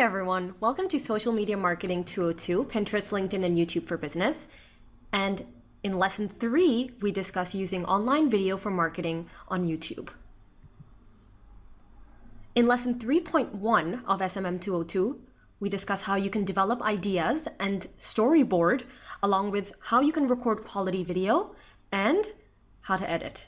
everyone, welcome to Social Media Marketing 202, Pinterest, LinkedIn, and YouTube for Business. And in lesson 3, we discuss using online video for marketing on YouTube. In lesson 3.1 of SMM 202, we discuss how you can develop ideas and storyboard, along with how you can record quality video and how to edit.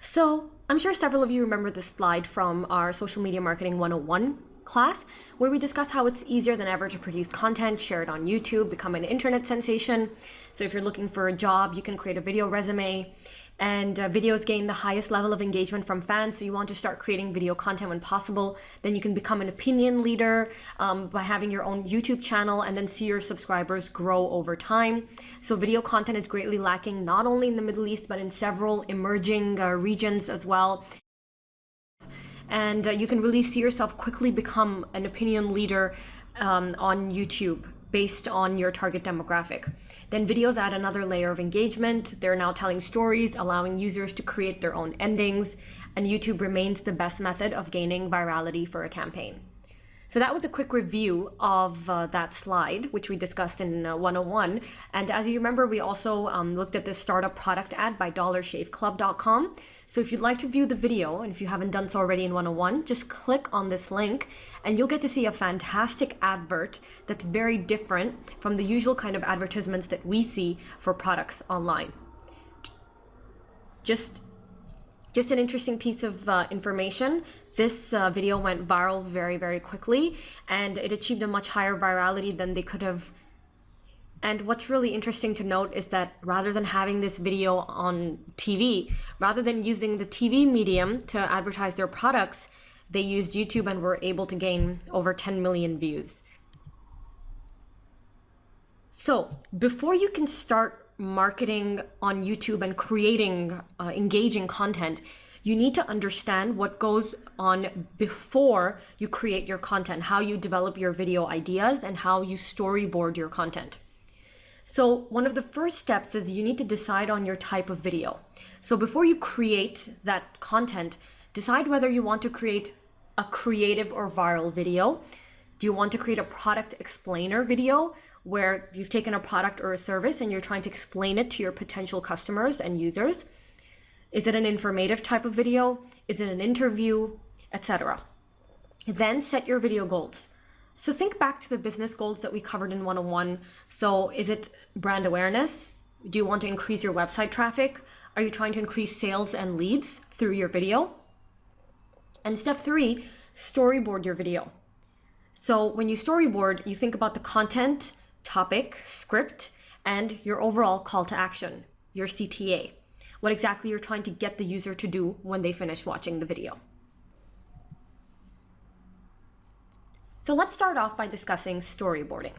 So I'm sure several of you remember this slide from our Social Media Marketing 101 class, where we discuss how it's easier than ever to produce content, share it on YouTube, become an internet sensation. So if you're looking for a job, you can create a video resume, and videos gain the highest level of engagement from fans. So you want to start creating video content when possible. Then you can become an opinion leader by having your own YouTube channel and then see your subscribers grow over time. So video content is greatly lacking, not only in the Middle East, but in several emerging regions as well. And you can really see yourself quickly become an opinion leader on YouTube based on your target demographic. Then videos add another layer of engagement. They're now telling stories, allowing users to create their own endings, and YouTube remains the best method of gaining virality for a campaign. So that was a quick review of that slide, which we discussed in 101. And as you remember, we also looked at this startup product ad by dollarshaveclub.com. So if you'd like to view the video, and if you haven't done so already in 101, just click on this link and you'll get to see a fantastic advert that's very different from the usual kind of advertisements that we see for products online. Just an interesting piece of information. This video went viral very, very quickly, and it achieved a much higher virality than they could have. And what's really interesting to note is that rather than having this video on TV, rather than using the TV medium to advertise their products, they used YouTube and were able to gain over 10 million views. So before you can start marketing on YouTube and creating engaging content, you need to understand what goes on before you create your content, how you develop your video ideas, and how you storyboard your content. So one of the first steps is you need to decide on your type of video. So before you create that content, decide whether you want to create a creative or viral video. Do you want to create a product explainer video where you've taken a product or a service and you're trying to explain it to your potential customers and users? Is it an informative type of video? Is it an interview, etc.? Then set your video goals. So think back to the business goals that we covered in 101. So is it brand awareness? Do you want to increase your website traffic? Are you trying to increase sales and leads through your video? And step 3, storyboard your video. So when you storyboard, you think about the content, topic, script, and your overall call to action, your CTA, what exactly you're trying to get the user to do when they finish watching the video. So let's start off by discussing storyboarding,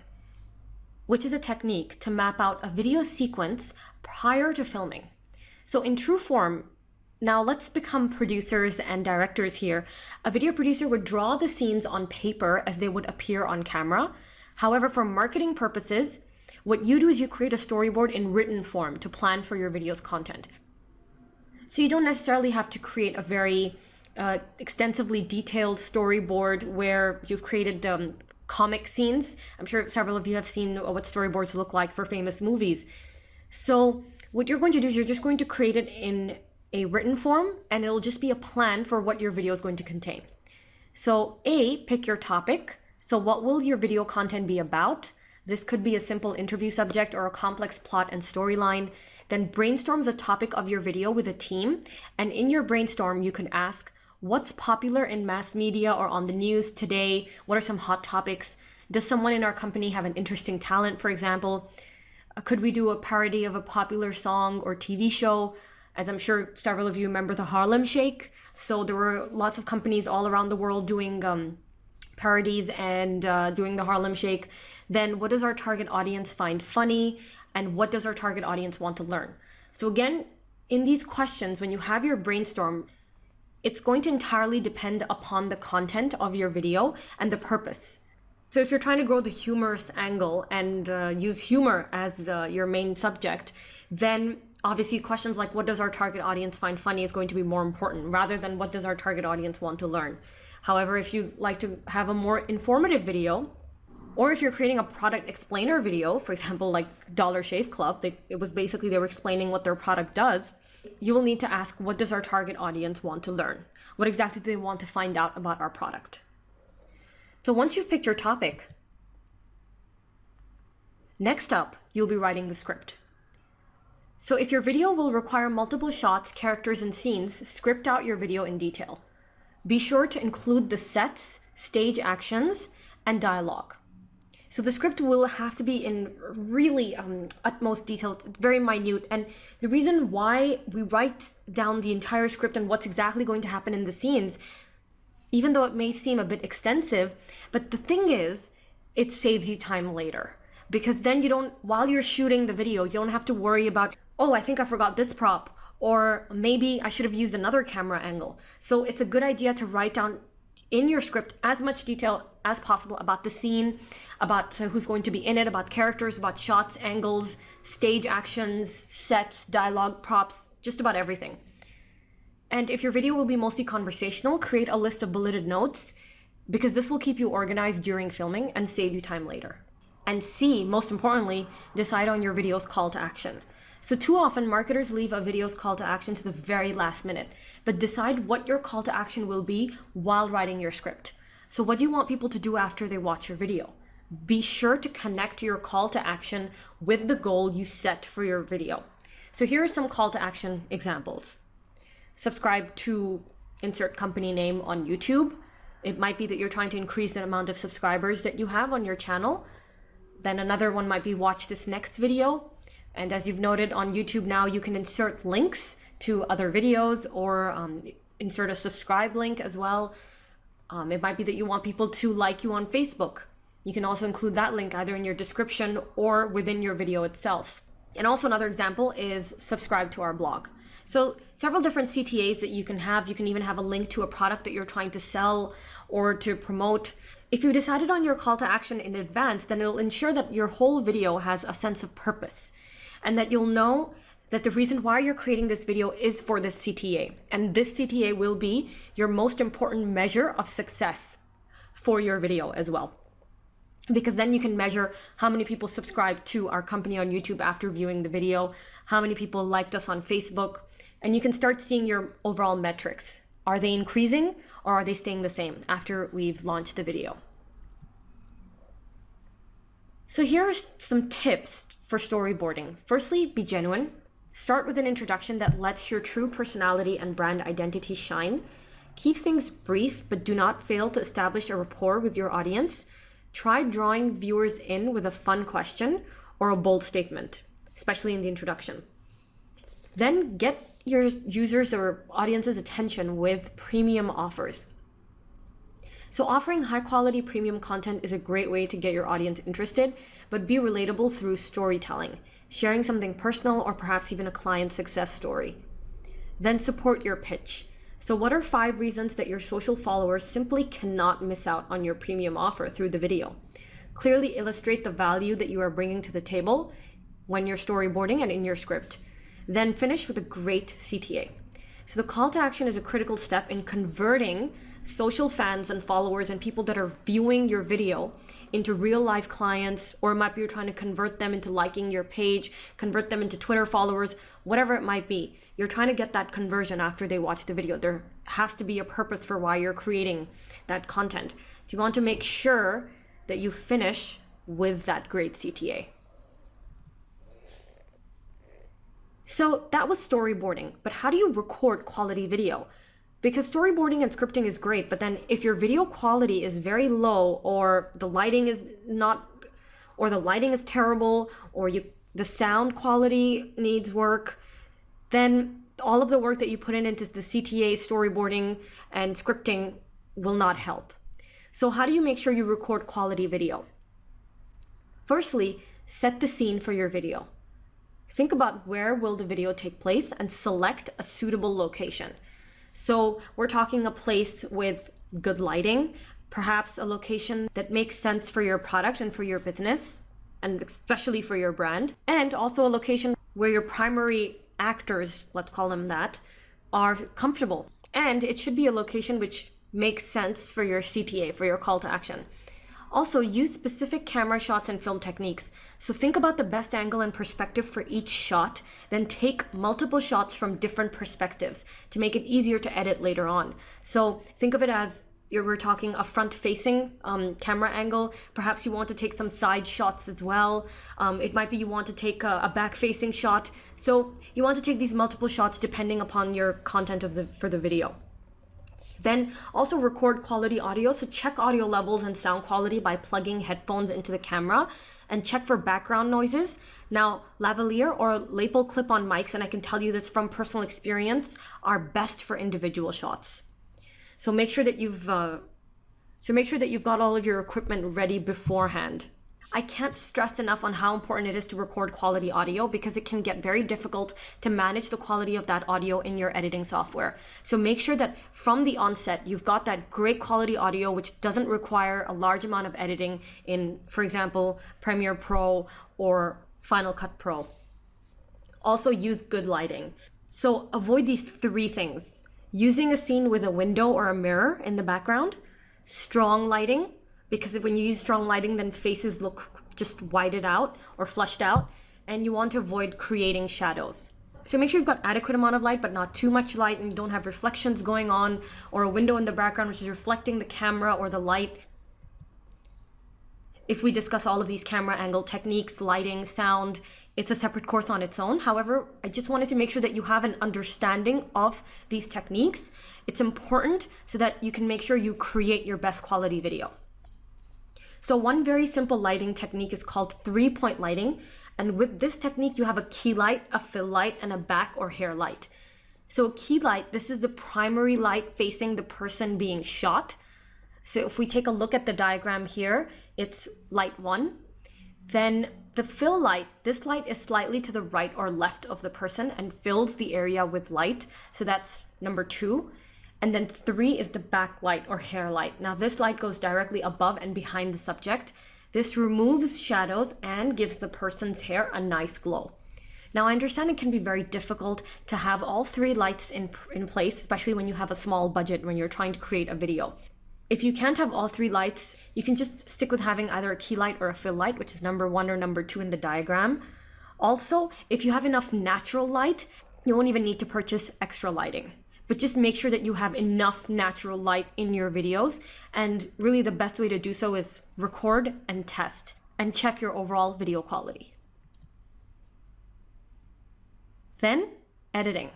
which is a technique to map out a video sequence prior to filming. So in true form, now let's become producers and directors here. A video producer would draw the scenes on paper as they would appear on camera. However, for marketing purposes, what you do is you create a storyboard in written form to plan for your video's content. So you don't necessarily have to create a very extensively detailed storyboard where you've created comic scenes. I'm sure several of you have seen what storyboards look like for famous movies. So what you're going to do is you're just going to create it in a written form, and it'll just be a plan for what your video is going to contain. So pick your topic. So what will your video content be about? This could be a simple interview subject or a complex plot and storyline. Then brainstorm the topic of your video with a team. And in your brainstorm, you can ask, what's popular in mass media or on the news today? What are some hot topics? Does someone in our company have an interesting talent, for example? Could we do a parody of a popular song or TV show? As I'm sure several of you remember the Harlem Shake. So there were lots of companies all around the world doing parodies and doing the Harlem Shake. Then what does our target audience find funny? And what does our target audience want to learn? So again, in these questions, when you have your brainstorm, it's going to entirely depend upon the content of your video and the purpose. So if you're trying to grow the humorous angle and use humor as your main subject, then obviously questions like what does our target audience find funny is going to be more important rather than what does our target audience want to learn. However, if you'd like to have a more informative video, or if you're creating a product explainer video, for example, like Dollar Shave Club, it was basically they were explaining what their product does, you will need to ask, what does our target audience want to learn? What exactly do they want to find out about our product? So once you've picked your topic, next up, you'll be writing the script. So if your video will require multiple shots, characters, and scenes, script out your video in detail. Be sure to include the sets, stage actions, and dialogue. So the script will have to be in really utmost detail. It's very minute. And the reason why we write down the entire script and what's exactly going to happen in the scenes, even though it may seem a bit extensive, but the thing is, it saves you time later. Because then while you're shooting the video, you don't have to worry about, oh, I think I forgot this prop, or maybe I should have used another camera angle. So it's a good idea to write down in your script as much detail as possible about the scene, about who's going to be in it, about characters, about shots, angles, stage actions, sets, dialogue, props, just about everything. And if your video will be mostly conversational, create a list of bulleted notes, because this will keep you organized during filming and save you time later. And C, most importantly, decide on your video's call to action. So too often marketers leave a video's call to action to the very last minute, but decide what your call to action will be while writing your script. So what do you want people to do after they watch your video? Be sure to connect your call to action with the goal you set for your video. So here are some call to action examples. Subscribe to insert company name on YouTube. It might be that you're trying to increase the amount of subscribers that you have on your channel. Then another one might be watch this next video. And as you've noted on YouTube now, you can insert links to other videos or insert a subscribe link as well. It might be that you want people to like you on Facebook. You can also include that link either in your description or within your video itself. And also another example is subscribe to our blog. So several different CTAs that you can have. You can even have a link to a product that you're trying to sell or to promote. If you decided on your call to action in advance, then it'll ensure that your whole video has a sense of purpose and that you'll know that the reason why you're creating this video is for this CTA. And this CTA will be your most important measure of success for your video as well. Because then you can measure how many people subscribe to our company on YouTube after viewing the video, how many people liked us on Facebook, and you can start seeing your overall metrics. Are they increasing or are they staying the same after we've launched the video? So here are some tips for storyboarding. Firstly, be genuine. Start with an introduction that lets your true personality and brand identity shine. Keep things brief, but do not fail to establish a rapport with your audience. Try drawing viewers in with a fun question or a bold statement, especially in the introduction. Then get your users or audience's attention with premium offers. So offering high quality premium content is a great way to get your audience interested, but be relatable through storytelling, sharing something personal or perhaps even a client success story. Then support your pitch. So what are 5 reasons that your social followers simply cannot miss out on your premium offer through the video? Clearly illustrate the value that you are bringing to the table when you're storyboarding and in your script. Then finish with a great CTA. So the call to action is a critical step in converting social fans and followers and people that are viewing your video into real life clients, or it might be you're trying to convert them into liking your page, convert them into Twitter followers, whatever it might be. You're trying to get that conversion after they watch the video. There has to be a purpose for why you're creating that content. So you want to make sure that you finish with that great CTA. So that was storyboarding, but how do you record quality video? Because storyboarding and scripting is great, but then if your video quality is very low, or the lighting is not, or the lighting is terrible, or the sound quality needs work, then all of the work that you put into the CTA, storyboarding, and scripting will not help. So how do you make sure you record quality video? Firstly, set the scene for your video. Think about where will the video take place and select a suitable location. So we're talking a place with good lighting, perhaps a location that makes sense for your product and for your business, and especially for your brand, and also a location where your primary actors, let's call them that, are comfortable. And it should be a location which make sense for your CTA, for your call to action. Also, use specific camera shots and film techniques. So think about the best angle and perspective for each shot, then take multiple shots from different perspectives to make it easier to edit later on. So think of it as we're talking a front-facing camera angle. Perhaps you want to take some side shots as well. It might be you want to take a back-facing shot. So you want to take these multiple shots depending upon your content for the video. Then also record quality audio. So check audio levels and sound quality by plugging headphones into the camera and check for background noises. Now, lavalier or lapel clip-on mics, and I can tell you this from personal experience, are best for individual shots. So make sure that you've got all of your equipment ready beforehand. I can't stress enough on how important it is to record quality audio because it can get very difficult to manage the quality of that audio in your editing software. So make sure that from the onset, you've got that great quality audio which doesn't require a large amount of editing in, for example, Premiere Pro or Final Cut Pro. Also use good lighting. So avoid these 3 things. Using a scene with a window or a mirror in the background, strong lighting, because when you use strong lighting, then faces look just whited out or flushed out, and you want to avoid creating shadows. So make sure you've got adequate amount of light, but not too much light, and you don't have reflections going on or a window in the background which is reflecting the camera or the light. If we discuss all of these camera angle techniques, lighting, sound, it's a separate course on its own. However, I just wanted to make sure that you have an understanding of these techniques. It's important so that you can make sure you create your best quality video. So one very simple lighting technique is called 3-point lighting. And with this technique, you have a key light, a fill light, and a back or hair light. So a key light, this is the primary light facing the person being shot. So if we take a look at the diagram here, it's light 1. Then the fill light, this light is slightly to the right or left of the person and fills the area with light. So that's number 2. And then 3 is the backlight or hair light. Now this light goes directly above and behind the subject. This removes shadows and gives the person's hair a nice glow. Now I understand it can be very difficult to have all 3 lights in place, especially when you have a small budget when you're trying to create a video. If you can't have all 3 lights, you can just stick with having either a key light or a fill light, which is number 1 or number 2 in the diagram. Also, if you have enough natural light, you won't even need to purchase extra lighting. But just make sure that you have enough natural light in your videos. And really the best way to do so is record and test and check your overall video quality. Then, editing.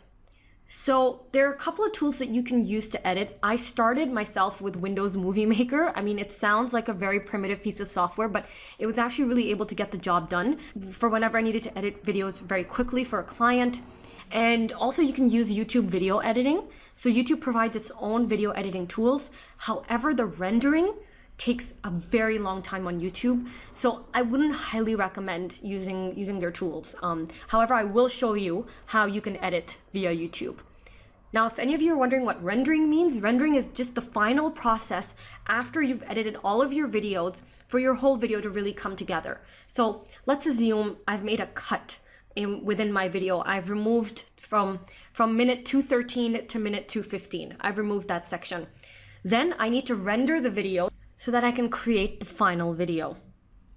So there are a couple of tools that you can use to edit. I started myself with Windows Movie Maker. I mean, it sounds like a very primitive piece of software, but it was actually really able to get the job done for whenever I needed to edit videos very quickly for a client. And also you can use YouTube video editing. So YouTube provides its own video editing tools. However, the rendering takes a very long time on YouTube. So I wouldn't highly recommend using their tools. However, I will show you how you can edit via YouTube. Now, if any of you are wondering what rendering means, rendering is just the final process after you've edited all of your videos for your whole video to really come together. So let's assume I've made a cut within my video. I've removed from minute 213 to minute 215. I've removed that section. Then I need to render the video so that I can create the final video.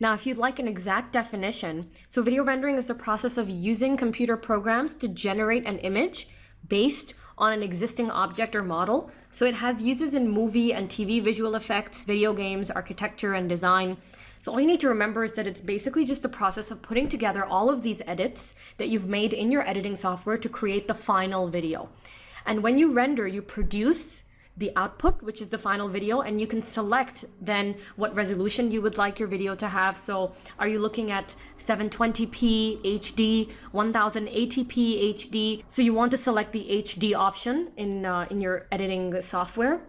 Now, if you'd like an exact definition, so video rendering is the process of using computer programs to generate an image based on an existing object or model. So it has uses in movie and TV visual effects, video games, architecture, and design. So all you need to remember is that it's basically just the process of putting together all of these edits that you've made in your editing software to create the final video. And when you render, you produce the output, which is the final video, and you can select then what resolution you would like your video to have. So are you looking at 720p HD, 1080p HD? So you want to select the HD option in your editing software.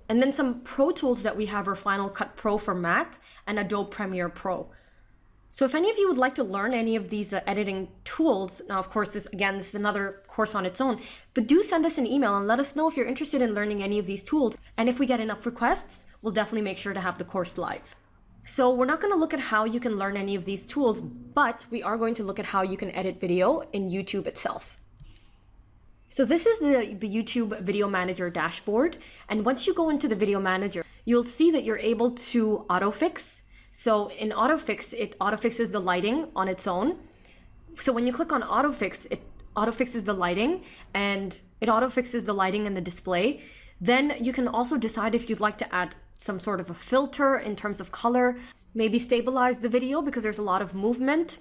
And then some pro tools that we have are Final Cut Pro for Mac and Adobe Premiere Pro. So if any of you would like to learn any of these editing tools, now of course this is another course on its own, but do send us an email and let us know if you're interested in learning any of these tools. And if we get enough requests, we'll definitely make sure to have the course live. So we're not going to look at how you can learn any of these tools, but we are going to look at how you can edit video in YouTube itself. So this is the YouTube Video Manager dashboard. And once you go into the Video Manager, you'll see that you're able to autofix. So in autofix, it autofixes the lighting on its own. So when you click on autofix, it autofixes the lighting and it autofixes the lighting in the display. Then you can also decide if you'd like to add some sort of a filter in terms of color, maybe stabilize the video because there's a lot of movement.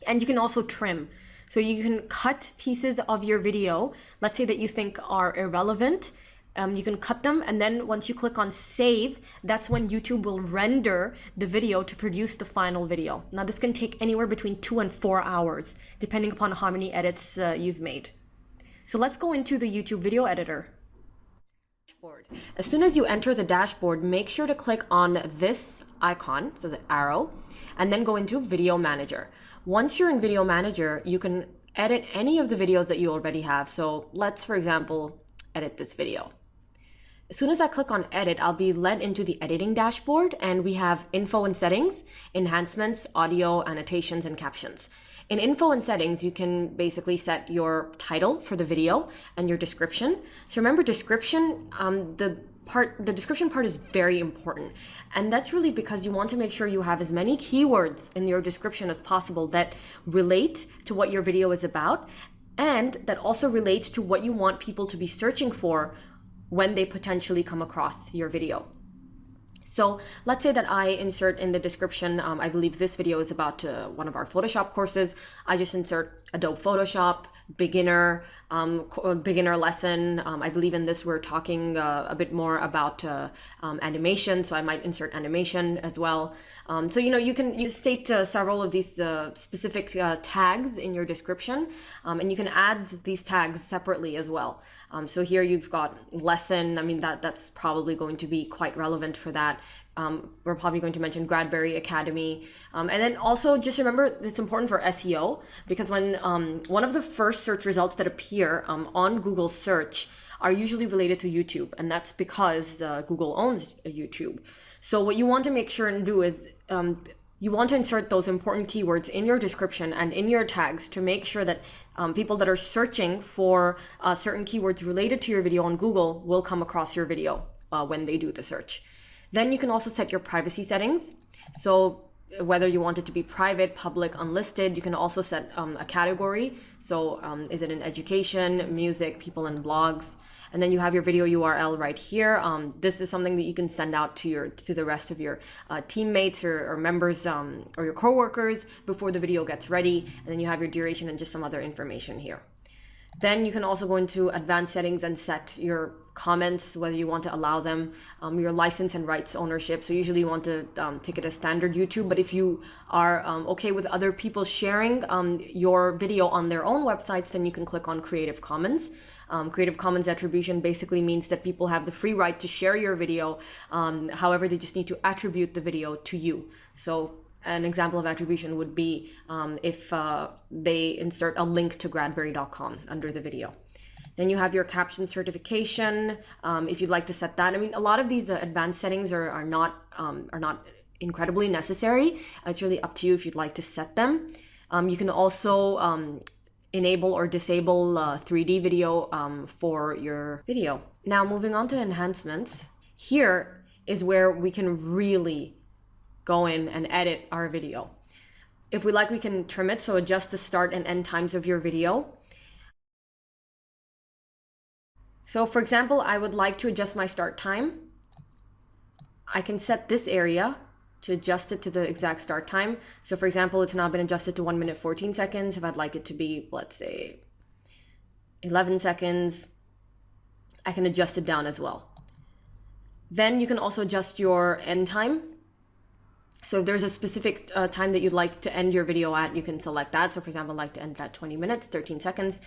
And you can also trim. So you can cut pieces of your video, let's say that you think are irrelevant. You can cut them, and then once you click on save, that's when YouTube will render the video to produce the final video. Now this can take anywhere between 2 and 4 hours, depending upon how many edits you've made. So let's go into the YouTube video editor. As soon as you enter the dashboard, make sure to click on this icon, so the arrow, and then go into Video Manager. Once you're in Video Manager, you can edit any of the videos that you already have. So let's, for example, edit this video. As soon as I click on edit, I'll be led into the editing dashboard, and we have info and settings, enhancements, audio, annotations, and captions. In info and settings, you can basically set your title for the video and your description. So remember, description, the description part is very important. And that's really because you want to make sure you have as many keywords in your description as possible that relate to what your video is about, and that also relate to what you want people to be searching for when they potentially come across your video. So let's say that I insert in the description, I believe this video is about one of our Photoshop courses. I just insert Adobe Photoshop, beginner lesson. I believe in this we're talking a bit more about animation, so I might insert animation as well. So you can state several of these specific tags in your description, and you can add these tags separately as well. So here you've got lesson. I mean, that's probably going to be quite relevant for that. We're probably going to mention Gradberry Academy. And then also just remember, it's important for SEO, because when one of the first search results that appear on Google search are usually related to YouTube, and that's because Google owns YouTube. So what you want to make sure and do is you want to insert those important keywords in your description and in your tags to make sure that people that are searching for certain keywords related to your video on Google will come across your video when they do the search. Then you can also set your privacy settings. So whether you want it to be private, public, unlisted, you can also set a category. So is it in education, music, people, and blogs? And then you have your video URL right here. This is something that you can send out to the rest of your teammates or members or your coworkers before the video gets ready. And then you have your duration and just some other information here. Then you can also go into advanced settings and set your comments, whether you want to allow them, your license and rights ownership. So usually you want to take it as standard YouTube, but if you are okay with other people sharing your video on their own websites, then you can click on Creative Commons. Creative Commons attribution basically means that people have the free right to share your video. However, they just need to attribute the video to you. So an example of attribution would be if they insert a link to Gradberry.com under the video. Then you have your caption certification, if you'd like to set that. I mean, a lot of these advanced settings are not incredibly necessary. It's really up to you if you'd like to set them. You can also enable or disable 3D video for your video. Now moving on to enhancements. Here is where we can really go in and edit our video. If we like, we can trim it, so adjust the start and end times of your video. So for example, I would like to adjust my start time. I can set this area to adjust it to the exact start time. So for example, it's now been adjusted to 1 minute 14 seconds. If I'd like it to be, let's say, 11 seconds, I can adjust it down as well. Then you can also adjust your end time. So if there's a specific time that you'd like to end your video at, you can select that. So for example, I'd like to end at 20 minutes, 13 seconds.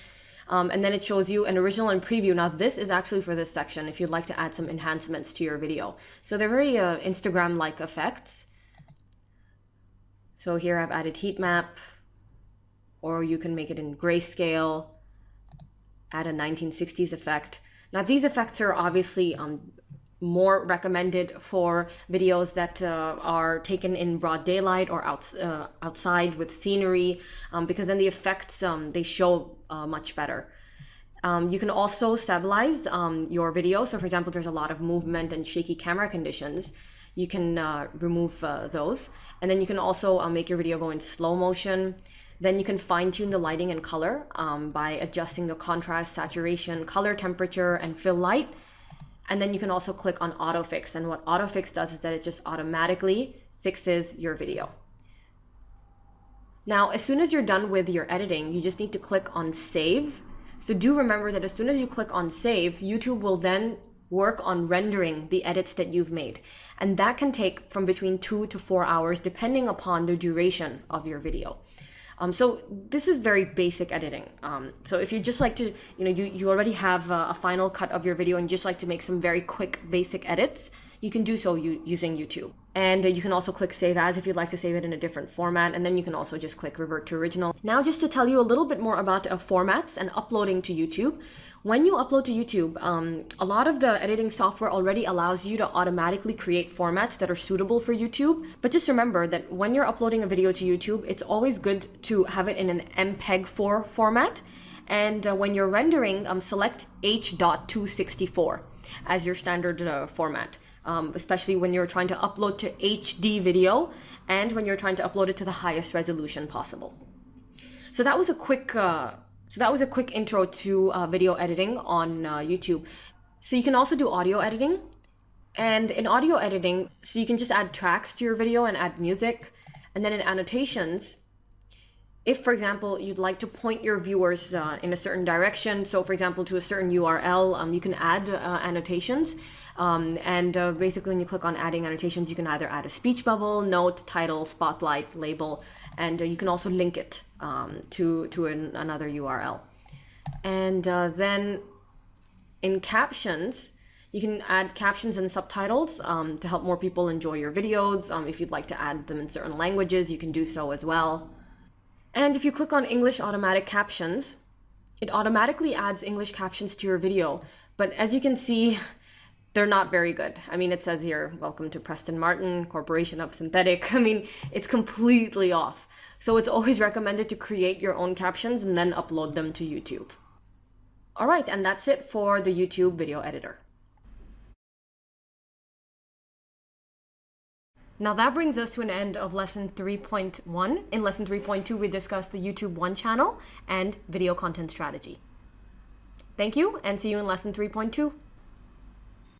And then it shows you an original and preview. Now this is actually for this section if you'd like to add some enhancements to your video. So they're very Instagram-like effects. So here I've added heat map, or you can make it in grayscale, add a 1960s effect. Now these effects are obviously more recommended for videos that are taken in broad daylight or outside with scenery, because then the effects, they show much better. You can also stabilize your video. So for example, there's a lot of movement and shaky camera conditions. You can remove those. And then you can also make your video go in slow motion. Then you can fine tune the lighting and color by adjusting the contrast, saturation, color temperature, and fill light. And then you can also click on autofix. And what autofix does is that it just automatically fixes your video. Now, as soon as you're done with your editing, you just need to click on save. So do remember that as soon as you click on save, YouTube will then work on rendering the edits that you've made. And that can take from between 2 to 4 hours, depending upon the duration of your video. So this is very basic editing. So if you just like to, you already have a final cut of your video and you just like to make some very quick basic edits, you can do so using YouTube. And you can also click Save As if you'd like to save it in a different format. And then you can also just click Revert to Original. Now, just to tell you a little bit more about formats and uploading to YouTube. When you upload to YouTube, a lot of the editing software already allows you to automatically create formats that are suitable for YouTube. But just remember that when you're uploading a video to YouTube, it's always good to have it in an MPEG-4 format. And when you're rendering, select H.264 as your standard format. Especially when you're trying to upload to HD video and when you're trying to upload it to the highest resolution possible. So that was a quick intro to video editing on YouTube. So you can also do audio editing. And in audio editing, so you can just add tracks to your video and add music. And then in annotations, if, for example, you'd like to point your viewers in a certain direction, so for example, to a certain URL, you can add annotations. Basically, when you click on adding annotations, you can either add a speech bubble, note, title, spotlight, label, and you can also link it to another URL. And then in captions, you can add captions and subtitles to help more people enjoy your videos. If you'd like to add them in certain languages, you can do so as well. And if you click on English automatic captions, it automatically adds English captions to your video. But as you can see, they're not very good. I mean, it says here, welcome to Preston Martin, Corporation of Synthetic. I mean, it's completely off. So it's always recommended to create your own captions and then upload them to YouTube. All right, and that's it for the YouTube video editor. Now that brings us to an end of lesson 3.1. In lesson 3.2, we discussed the YouTube 1 channel and video content strategy. Thank you, and see you in lesson 3.2.